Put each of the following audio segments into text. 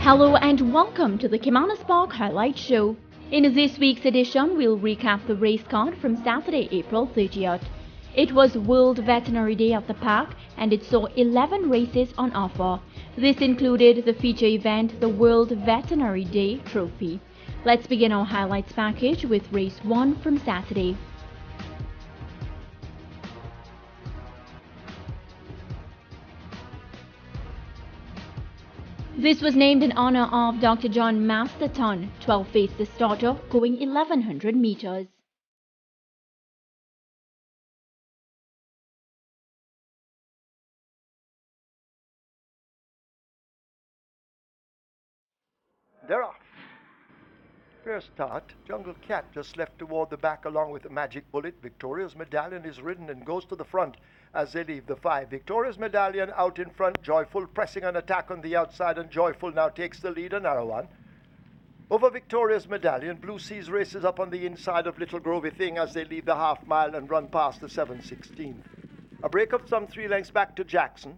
Hello and welcome to the Caymanas Park Highlight Show. In this week's edition, we'll recap the race card from Saturday, April 30th. It was World Veterinary Day at the park and it saw 11 races on offer. This included the feature event, the World Veterinary Day Trophy. Let's begin our highlights package with race 1 from Saturday. This was named in honor of Dr. John Masterton. 12 faced the starter, going 1100 meters. They're off. First start, Jungle Cat just left toward the back along with the Magic Bullet. Victoria's Medallion is ridden and goes to the front as they leave the 5. Victoria's Medallion out in front, Joyful pressing an attack on the outside, and Joyful now takes the lead, a narrow one. Over Victoria's Medallion, Blue Seas races up on the inside of Little Grovey Thing as they leave the half mile and run past the 7:16. A break of some 3 lengths back to Jackson.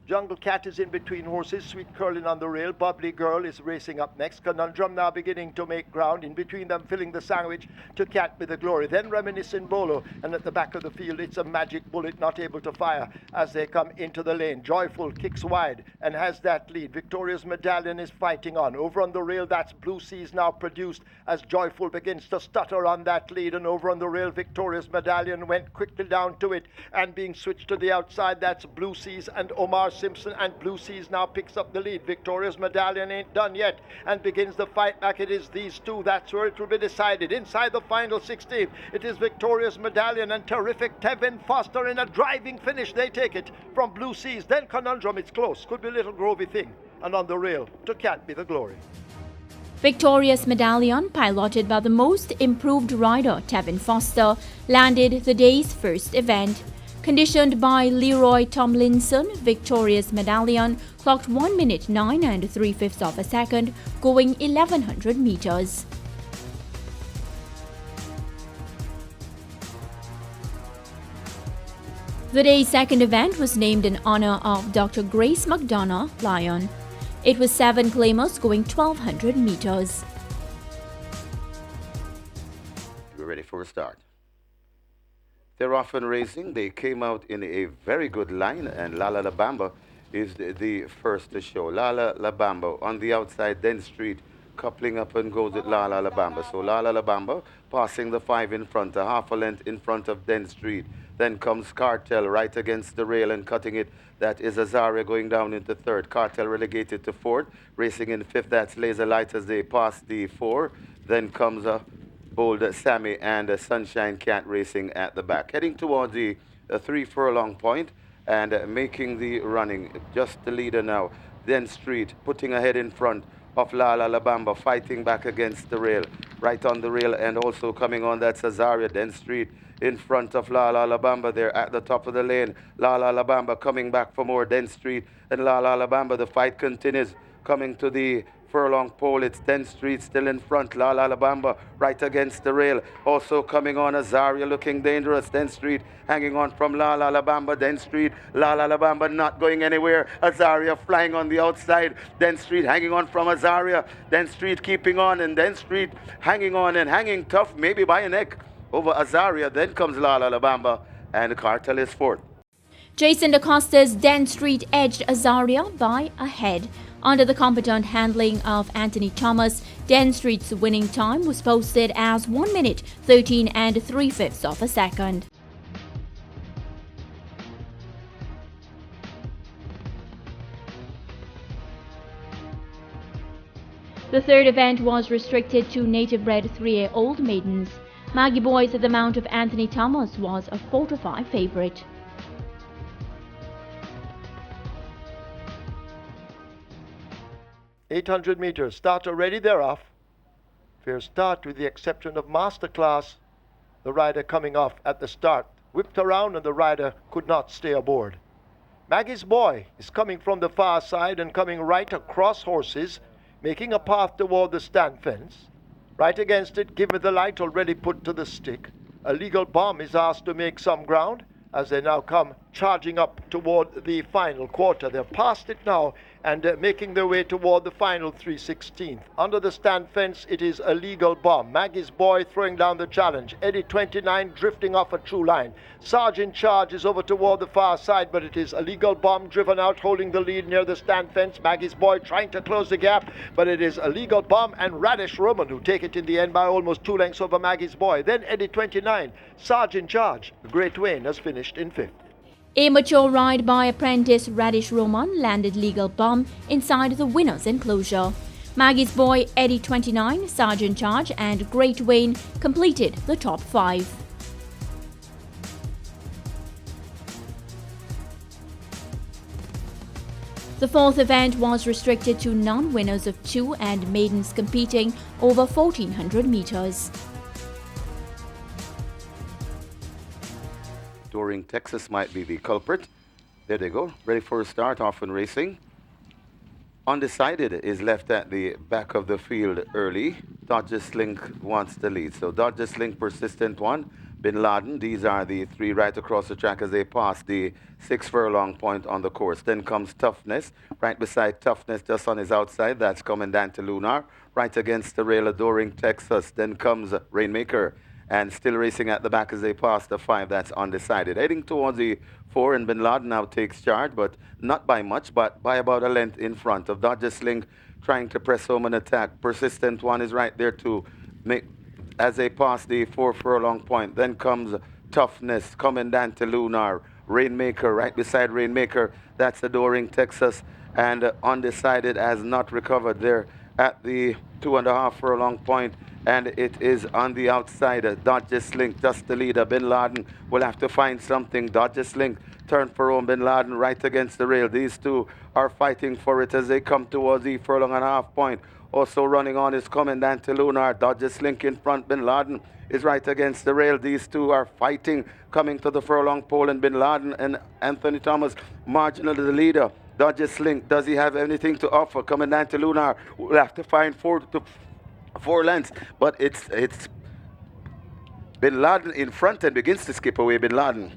Jungle Cat is in between horses, Sweet Curlin on the rail, Bubbly Girl is racing up next, Conundrum now beginning to make ground, in between them filling the sandwich to Cat with the Glory, then Reminiscent Bolo, and at the back of the field it's a Magic Bullet not able to fire as they come into the lane. Joyful kicks wide and has that lead. Victoria's Medallion is fighting on. Over on the rail, that's Blue Seas now produced as Joyful begins to stutter on that lead, and over on the rail, Victoria's Medallion went quickly down to it, and being switched to the outside, that's Blue Seas and Omar Simpson, and Blue Seas now picks up the lead. Victoria's Medallion ain't done yet and begins the fight back. It is these two, that's where it will be decided. Inside the final 16, it is Victoria's Medallion and Terrific Tevin Foster in a driving finish. They take it from Blue Seas, then Conundrum, it's close, could be Little Grovey Thing, and on the rail, to Cat be the glory. Victoria's Medallion, piloted by the most improved rider Tevin Foster, landed the day's first event. Conditioned by Leroy Tomlinson, Victoria's Medallion clocked 1 minute 9 3/5 of a second, going 1100 meters. The day's second event was named in honor of Dr. Grace McDonough Lyon. It was 7 claimers going 1200 meters. We're ready for a start. They're often racing. They came out in a very good line, and Lala La Bamba is the first to show. Lala La Bamba on the outside, then Street, coupling up and goes with Lala La Bamba. So Lala La Bamba passing the 5 in front, a half a length in front of Den Street. Then comes Cartel right against the rail and cutting it. That is Azaria going down into 3rd. Cartel relegated to 4th. Racing in 5th, that's Laser Light as they pass the 4. Then comes Bold Sammy and Sunshine Cat racing at the back. Heading towards the 3 furlong point and making the running. Just the leader now. Then Street putting ahead in front of Lala La Bamba, fighting back against the rail. Right on the rail and also coming on, that's Azaria. Then Street in front of Lala La Bamba there at the top of the lane. Lala La Bamba coming back for more. Den Street and Lala La Bamba. The fight continues. Coming to the furlong pole, it's 10th Street still in front. Lala La Bamba right against the rail. Also coming on, Azaria looking dangerous. 10th Street hanging on from Lala La Bamba. 10th Street, Lala La Bamba not going anywhere. Azaria flying on the outside. 10th Street hanging on from Azaria. 10th Street keeping on, and 10th Street hanging on and hanging tough, maybe by a neck over Azaria. Then comes Lala La Bamba, and the Cartel is 4th. Jason DaCosta's Den Street edged Azaria by a head. Under the competent handling of Anthony Thomas, Den Street's winning time was posted as 1 minute 13 3/5 of a second. The third event was restricted to native-bred 3-year-old maidens. Maggie Boys at the mount of Anthony Thomas was a 4-5 favorite. .800 meters, starter ready, they're off. Fair start with the exception of Masterclass. The rider coming off at the start, whipped around and the rider could not stay aboard. Maggie's Boy is coming from the far side and coming right across horses, making a path toward the stand fence. Right against it, Give Me the Light already put to the stick. A legal bomb is asked to make some ground as they now come charging up toward the final quarter. They're past it now and making their way toward the final 3/16. Under the stand fence, it is a legal bomb. Maggie's Boy throwing down the challenge. Eddie 29 drifting off a true line. Sarge in charge is over toward the far side, but it is a legal bomb driven out, holding the lead near the stand fence. Maggie's Boy trying to close the gap, but it is a legal bomb and Radish Roman who take it in the end by almost 2 lengths over Maggie's Boy. Then Eddie 29, Sarge in charge. Great Wayne has finished in 5th. A mature ride by apprentice Radish Roman landed legal bomb inside the winner's enclosure. Maggie's Boy, Eddie 29, Sergeant Charge and Great Wayne completed the top 5. The fourth event was restricted to non-winners of 2 and maidens competing over 1400 meters. During Texas might be the culprit. There they go, ready for a start, off and racing. Undecided is left at the back of the field early. Dodger Slink wants the lead. So Dodger Slink, Persistent One, Bin Laden. These are the 3 right across the track as they pass the 6 furlong point on the course. Then comes Toughness. Right beside Toughness, just on his outside. That's Commandant Lunar. Right against the rail, Adoring Texas. Then comes Rainmaker. And still racing at the back as they pass the 5, that's Undecided. Heading towards the 4, and Bin Laden now takes charge, but not by much, but by about a length in front of Dodger Slink, trying to press home an attack. Persistent One is right there to make as they pass the 4 furlong point. Then comes Toughness, Commandant Lunar, Rainmaker, right beside Rainmaker, that's Adoring Texas, and Undecided has not recovered there at the 2.5 furlong point. And it is on the outside. Dodger Slink, just the leader. Bin Laden will have to find something. Dodger Slink turn for home. Bin Laden right against the rail. These two are fighting for it as they come towards the furlong and a half point. Also running on is Commandant Lunar. Dodger Slink in front. Bin Laden is right against the rail. These two are fighting, coming to the furlong pole. And Bin Laden and Anthony Thomas marginally the leader. Dodger Slink, does he have anything to offer? Commandant Lunar will have to find 4 lengths, but it's Bin Laden in front and begins to skip away. Bin Laden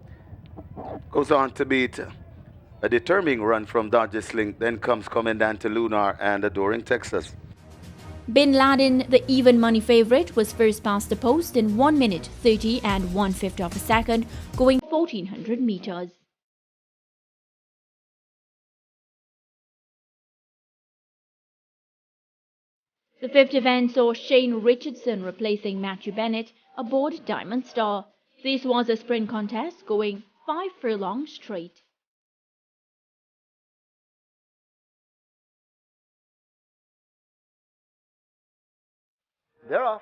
goes on to beat a determining run from Dodger Slink. Then comes Commandant Lunar and Adoring Texas. Bin Laden, the even money favorite, was first past the post in 1 minute 30 and 1/5 of a second, going 1400 meters. The 5th event saw Shane Richardson replacing Matthew Bennett aboard Diamond Star. This was a sprint contest going 5 furlongs straight. They're off.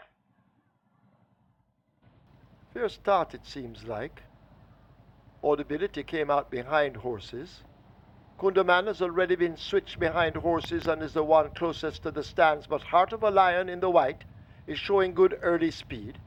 Fair start, it seems like. Audibility came out behind horses. Kundaman has already been switched behind horses and is the one closest to the stands, but Heart of a Lion in the white is showing good early speed.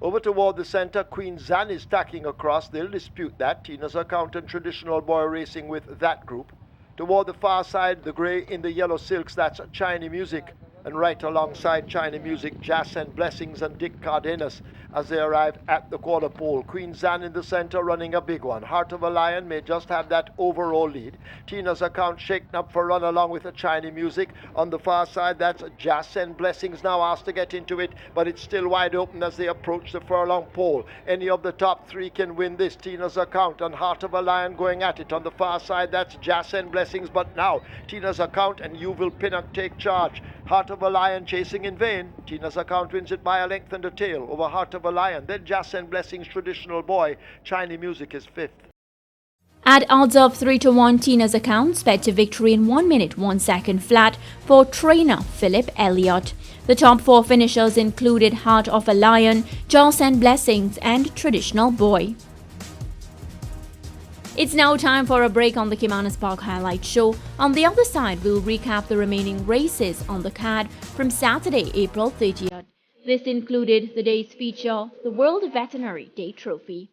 Over toward the center, Queen Zan is tacking across. They'll dispute that. Tina's Account and Traditional Boy racing with that group. Toward the far side, the grey in the yellow silks, that's China Music. And right alongside China Music, Jazz and Blessings and Dick Cardenas as they arrive at the quarter pole. Queen Zan in the center running a big one. Heart of a Lion may just have that overall lead. Tina's Account shaken up for run along with the China Music. On the far side, that's Jazz and Blessings now asked to get into it, but it's still wide open as they approach the furlong pole. Any of the top 3 can win this. Tina's Account and Heart of a Lion going at it. On the far side, that's Jazz and Blessings, but now Tina's Account and Yuval Pinnock take charge. Heart of a Lion chasing in vain. Tina's Account wins it by a length and a tail over Heart of a Lion. Then Jazz and Blessings, Traditional Boy. China Music is 5th. At odds of 3-1, Tina's Account sped to victory in 1 minute 1 second flat for trainer Philip Elliott. The top 4 finishers included Heart of a Lion, Jazz and Blessings and Traditional Boy. It's now time for a break on the Caymanas Park Highlight Show. On the other side, we'll recap the remaining races on the card from Saturday, April 30th. This included the day's feature, the World Veterinary Day Trophy.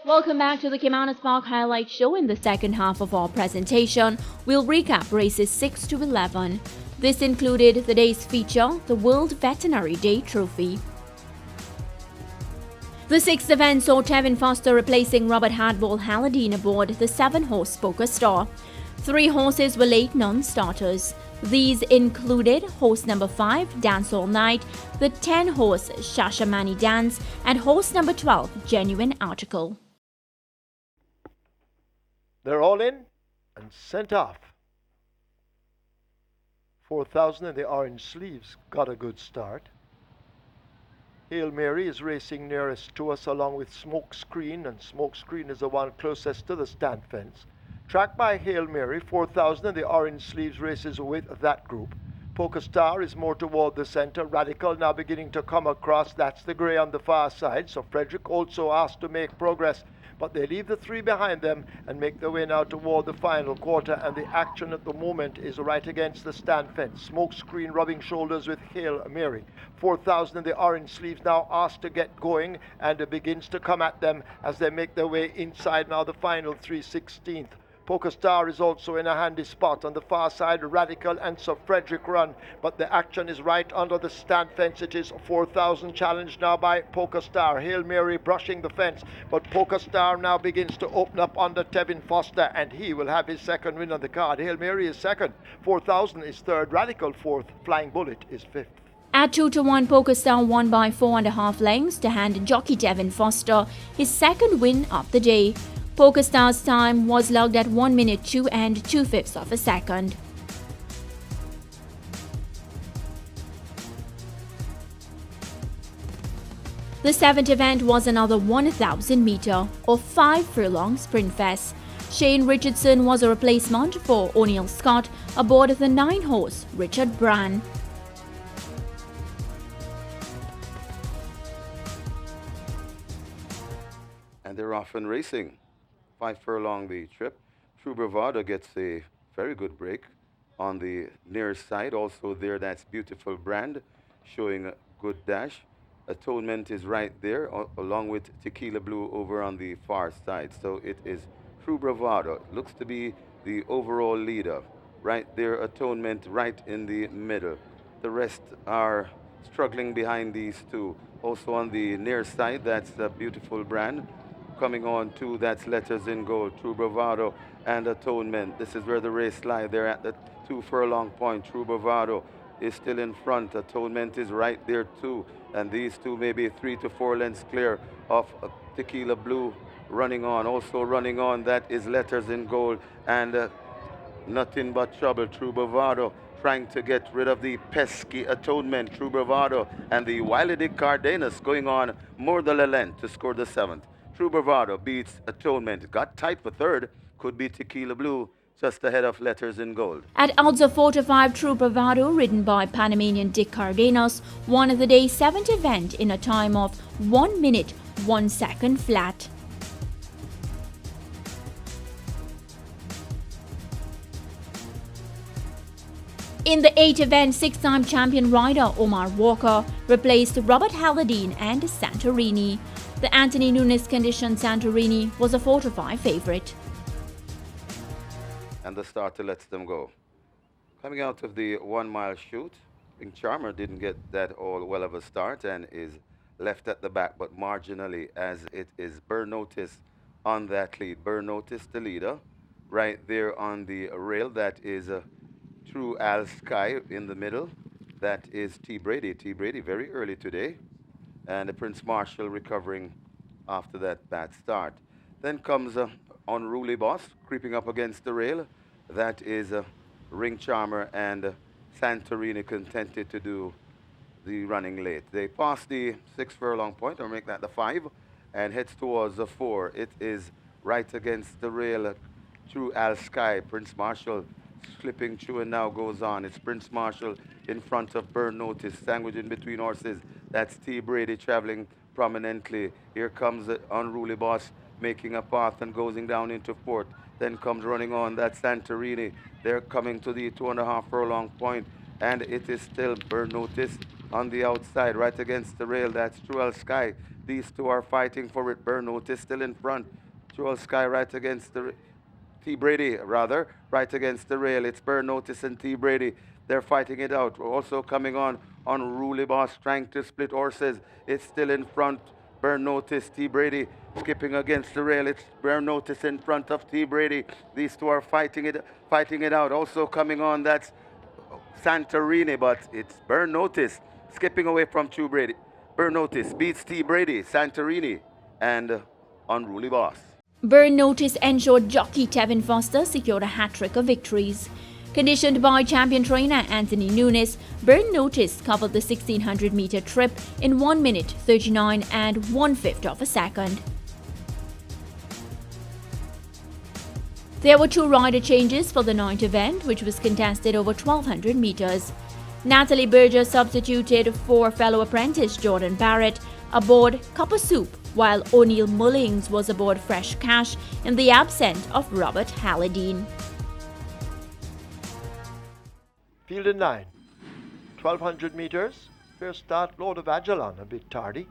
Welcome back to the Caymanas Park Highlight Show. In the second half of our presentation, we'll recap races 6 to 11. This included the day's feature, the World Veterinary Day Trophy. The sixth event saw Tevin Foster replacing Robert Hardball Halladine aboard the 7-horse Poker Star. 3 horses were late non-starters. These included horse number 5, Dance All Night, the 10-horse Shashamani Dance, and horse number 12, Genuine Article. They're all in and sent off. 4,000 in the orange sleeves got a good start. Hail Mary is racing nearest to us along with Smokescreen, and Smokescreen is the one closest to the stand fence. Tracked by Hail Mary, 4,000 in the orange sleeves races with that group. Poker Star is more toward the center. Radical now beginning to come across. That's the grey on the far side. So Frederick also asked to make progress, but they leave the 3 behind them and make their way now toward the final quarter, and the action at the moment is right against the stand fence. Smokescreen rubbing shoulders with Hail Mary. 4,000 in the orange sleeves now asked to get going, and it begins to come at them as they make their way inside now the final 3/16. Poker Star is also in a handy spot on the far side. Radical and Sir Frederick run, but the action is right under the stand fence. It is 4,000 challenged now by Poker Star. Hail Mary brushing the fence, but Poker Star now begins to open up under Tevin Foster, and he will have his second win on the card. Hail Mary is second, 4,000 is third, Radical fourth, Flying Bullet is fifth. At 2 to 1, Poker Star won by 4.5 lengths to hand jockey Tevin Foster his second win of the day. Poker Star's time was logged at 1 minute 2 2/5 of a second. The 7th event was another 1,000 meter or 5 furlong sprint fest. Shane Richardson was a replacement for O'Neill Scott aboard the 9-horse Richard Brann. And they're off and racing. 5 furlong the trip. True Bravado gets a very good break on the near side. Also there, that's Beautiful Brand showing a good dash. Atonement is right there, along with Tequila Blue over on the far side. So it is True Bravado. Looks to be the overall leader. Right there, Atonement right in the middle. The rest are struggling behind these two. Also on the near side, that's Beautiful Brand. Coming on to, that's Letters in Gold, True Bravado and Atonement. This is where the race lies. They're at the 2 furlong point. True Bravado is still in front. Atonement is right there too. And these two may be 3 to 4 lengths clear of Tequila Blue running on. Also running on, that is Letters in Gold and Nothing But Trouble, True Bravado, trying to get rid of the pesky Atonement, True Bravado, and the Wiley Dick Cardenas going on more than a length to score the 7th. True Bravado beats Atonement. Got tight for 3rd. Could be Tequila Blue, just ahead of Letters in Gold. At odds of 4 to 5, True Bravado, ridden by Panamanian Dick Cardenas, won the day's 7th event in a time of 1 minute 1 second flat. In the 8th event, 6-time champion rider Omar Walker replaced Robert Halladine and Santorini. The Anthony Nunes-conditioned Santorini was a 4 to 5 favorite. And the starter lets them go. Coming out of the 1 mile shoot, Pink Charmer didn't get that all well of a start and is left at the back, but marginally, as it is Burn Notice on that lead. Burn Notice, the leader, right there on the rail. That is True Al Sky in the middle. That is T. Brady. T. Brady very early today. And the Prince Marshall recovering after that bad start. Then comes Unruly Boss creeping up against the rail. That is Ring Charmer and Santorini contented to do the running late. They pass the 6 furlong point, or make that the 5, and heads towards the 4. It is right against the rail. True Al Sky, Prince Marshall slipping through and now goes on. It's Prince Marshall in front of Burn Notice, sandwiched in between horses. That's T. Brady traveling prominently. Here comes the Unruly Boss making a path and going down into 4th. Then comes running on, that's Santorini. They're coming to the 2.5 furlong point, and it is still Burn Notice on the outside, right against the rail. That's True Al Sky These two are fighting for it. Burnout is still in front. Joel Sky right against the T. Brady, rather, right against the rail. It's Burnout and T. Brady. They're fighting it out. Also coming on Unruly Boss, trying to split horses. It's still in front. Burnout, T. Brady skipping against the rail. It's Burnout in front of T. Brady. These two are fighting it out. Also coming on, that's Santorini, but it's Burnout skipping away from T. Brady. Burnout beats T. Brady, Santorini, and Unruly Boss. Burnout ensured jockey Tevin Foster secured a hat-trick of victories. Conditioned by champion trainer Anthony Nunes, Burnout covered the 1600-meter trip in 1 minute 39 and 1/5 of a second. There were 2 rider changes for the night event, which was contested over 1200 meters. Natalie Berger substituted for fellow apprentice Jordan Barrett aboard Copper Soup, while O'Neill Mullings was aboard Fresh Cash in the absence of Robert Halladine. Field in 9. 1200 meters. First start, Lord of Ajalon, a bit tardy.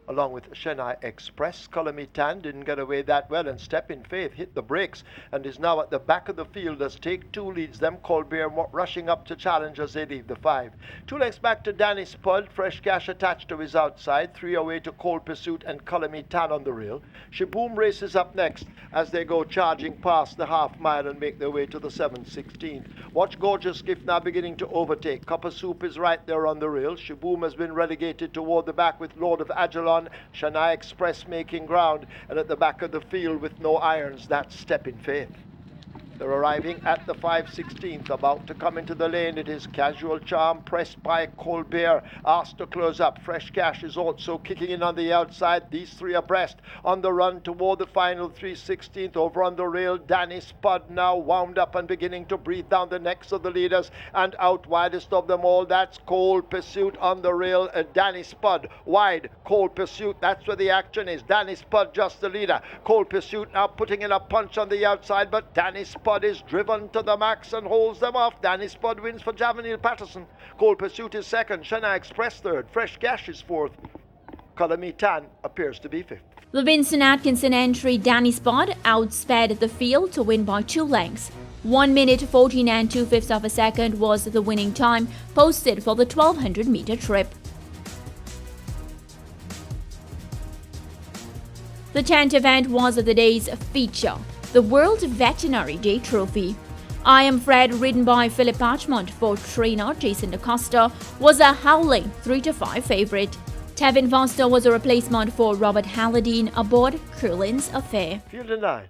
Along with Chennai Express, Colamitan didn't get away that well, and Step in Faith hit the brakes and is now at the back of the field as Take 2 leads them. Colbert rushing up to challenge as they leave the 5. 2 lengths back to Danny Spud, Fresh Cash attached to his outside, 3 away to Cold Pursuit and Colamitan on the rail. Shaboom races up next as they go charging past the half mile and make their way to the 7:16. Watch Gorgeous Gift now beginning to overtake. Copper Soup is right there on the rail. Shaboom has been relegated toward the back with Lord of Ajalon. Chennai Express making ground, and at the back of the field with no irons, that's Step in Faith. They're arriving at the 5:16th, about to come into the lane. It is Casual Charm, pressed by Colbert, asked to close up. Fresh Cash is also kicking in on the outside. These 3 abreast on the run toward the final 3:16th. Over on the rail, Danny Spud now wound up and beginning to breathe down the necks of the leaders, and out widest of them all, that's Cold Pursuit on the rail. Danny Spud wide, Cold Pursuit, that's where the action is. Danny Spud just the leader. Cold Pursuit now putting in a punch on the outside, but Danny Spud is driven to the max and holds them off. Danny Spud wins for Javanil Patterson. Cold Pursuit is second. Chennai Express third. Fresh Cash is fourth. Colamitan appears to be fifth. The Vincent Atkinson entry Danny Spud outsped the field to win by 2 lengths. 1 minute 14 and 2/5 of a second was the winning time posted for the 1200-meter trip. The 10th event was the day's feature, the World Veterinary Day Trophy. I Am Fred, ridden by Philip Parchment for trainer Jason DaCosta, was a howling 3-5 favourite. Tevin Foster was a replacement for Robert Halladine aboard Curlin's Affair. Field in 9.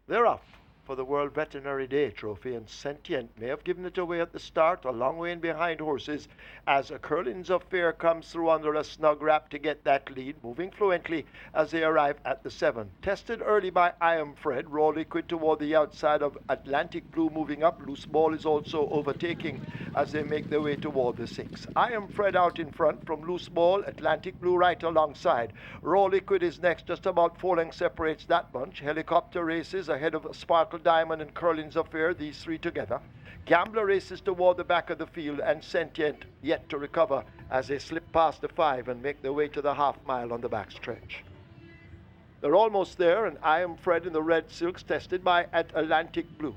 They're off for the World Veterinary Day Trophy, and Sentient may have given it away at the start, a long way in behind horses, as a Curlin's Affair comes through under a snug wrap to get that lead, moving fluently as they arrive at the 7. Tested early by I Am Fred, raw liquid toward the outside of Atlantic Blue moving up. Loose Ball is also overtaking as they make their way toward the 6. I Am Fred out in front from Loose Ball, Atlantic Blue right alongside. Raw Liquid is next, just about 4 lengths separates that bunch. Helicopter races ahead of Sparkle Diamond and Curlin's Affair, these 3 together. Gambler races toward the back of the field, and Sentient yet to recover as they slip past the 5 and make their way to the half mile on the back stretch. They're almost there, and I Am Fred in the red silks, tested by Atlantic Blue.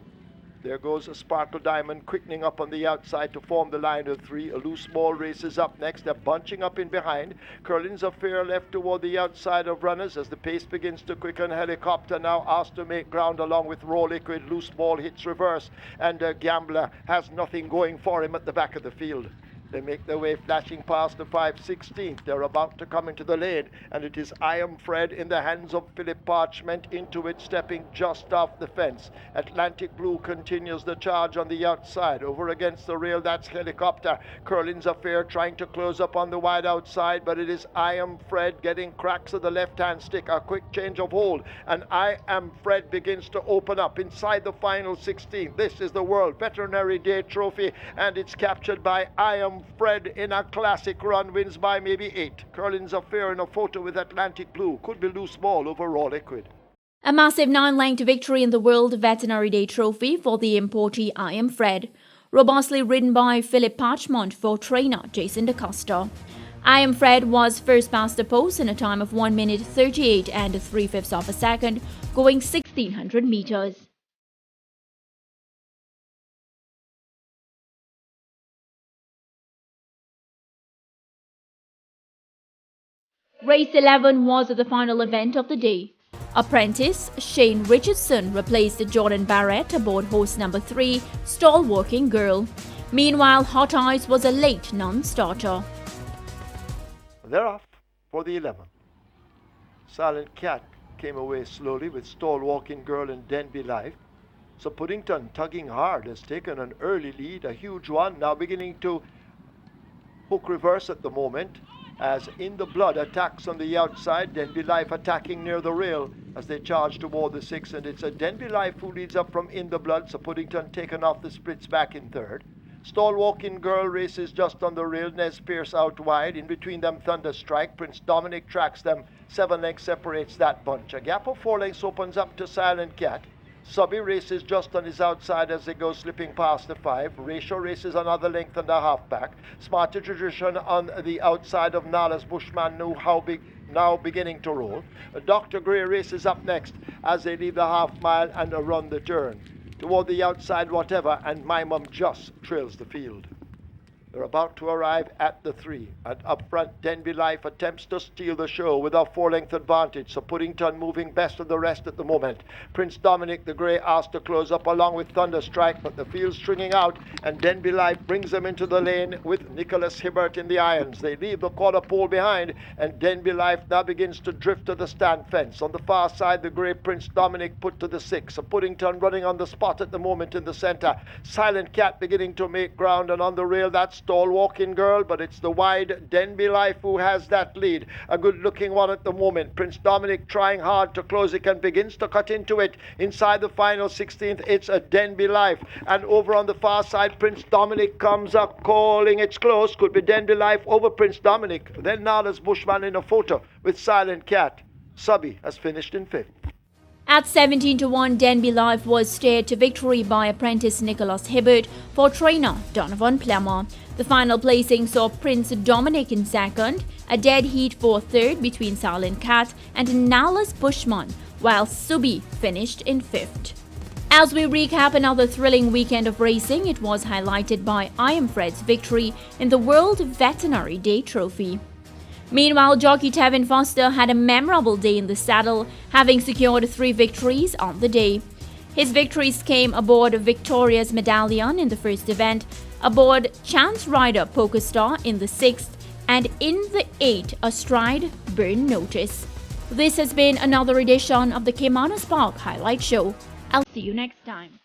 There goes a Sparkle Diamond quickening up on the outside to form the line of 3. A Loose Ball races up next. They're bunching up in behind. Curlin's Affair left toward the outside of runners as the pace begins to quicken. Helicopter now asked to make ground along with Raw Liquid. Loose Ball hits reverse, and Gambler has nothing going for him at the back of the field. They make their way flashing past the 5:16. They're about to come into the lane, and it is I Am Fred in the hands of Philip Parchment, into it, stepping just off the fence. Atlantic Blue continues the charge on the outside. Over against the rail, that's Helicopter. Curlin's Affair trying to close up on the wide outside, but it is I Am Fred getting cracks of the left-hand stick. A quick change of hold, and I Am Fred begins to open up inside the final 16. This is the World Veterinary Day Trophy, and it's captured by I Am Fred in a classic run, wins by maybe 8. Curlin's Affair in a photo with Atlantic Blue. Could be Loose Ball over Raw Liquid. A massive 9-length victory in the World Veterinary Day Trophy for the importee I Am Fred, robustly ridden by Philip Parchment for trainer Jason DaCosta. I Am Fred was first past the post in a time of 1 minute 38 and 3/5 of a second, going 1600 meters. Race 11 was the final event of the day. Apprentice Shane Richardson replaced Jordan Barrett aboard horse number 3, Stall Walking Girl. Meanwhile, Hot Eyes was a late non-starter. They're off for the 11. Silent Cat came away slowly with Stall Walking Girl and Denby Life. So Puddington, tugging hard, has taken an early lead, a huge one, now beginning to hook reverse at the moment, as In the Blood attacks on the outside, Denby Life attacking near the rail as they charge toward the 6, and it's a Denby Life who leads up from In the Blood, so Puddington taken off the splits back in third. Stall Walking Girl races just on the rail, Nez Pierce out wide, in between them Thunderstrike, Prince Dominic tracks them, 7 lengths separates that bunch. A gap of 4 lengths opens up to Silent Cat. Subby races just on his outside as they go slipping past the 5. Ratio races another length and a half back. Smarter Tradition on the outside of Nala's Bushman now beginning to roll. Dr. Gray races up next as they leave the half mile and run the turn. Toward the outside whatever, and My Mum Just trails the field. They're about to arrive at the 3. And up front, Denby Life attempts to steal the show with a 4-length advantage, so Puddington moving best of the rest at the moment. Prince Dominic the Grey asked to close up along with Thunderstrike, but the field's stringing out, and Denby Life brings them into the lane with Nicholas Hibbert in the irons. They leave the quarter pole behind, and Denby Life now begins to drift to the stand fence. On the far side, the Grey Prince Dominic put to the 6. So Puddington running on the spot at the moment in the center. Silent Cat beginning to make ground, and on the rail, that's Stall Walking Girl, but it's the wide Denby Life who has that lead. A good-looking one at the moment. Prince Dominic trying hard to close it and begins to cut into it. Inside the final 16th, it's a Denby Life. And over on the far side, Prince Dominic comes up calling it's close. Could be Denby Life over Prince Dominic. Then Nala's Bushman in a photo with Silent Cat. Subby has finished in 5th. At 17-1, Denby Life was steered to victory by apprentice Nicholas Hibbert for trainer Donovan Plummer. The final placing saw Prince Dominic in 2nd, a dead heat for 3rd between Silent Cat and Nala's Bushman, while Subby finished in 5th. As we recap another thrilling weekend of racing, it was highlighted by I Am Fred's victory in the World Veterinary Day Trophy. Meanwhile, jockey Tevin Foster had a memorable day in the saddle, having secured 3 victories on the day. His victories came aboard Victoria's Medallion in the first event, aboard Chance Rider Pokerstar in the 6th, and in the 8th, astride Burn Notice. This has been another edition of the Caymanas Park Highlight Show. I'll see you next time.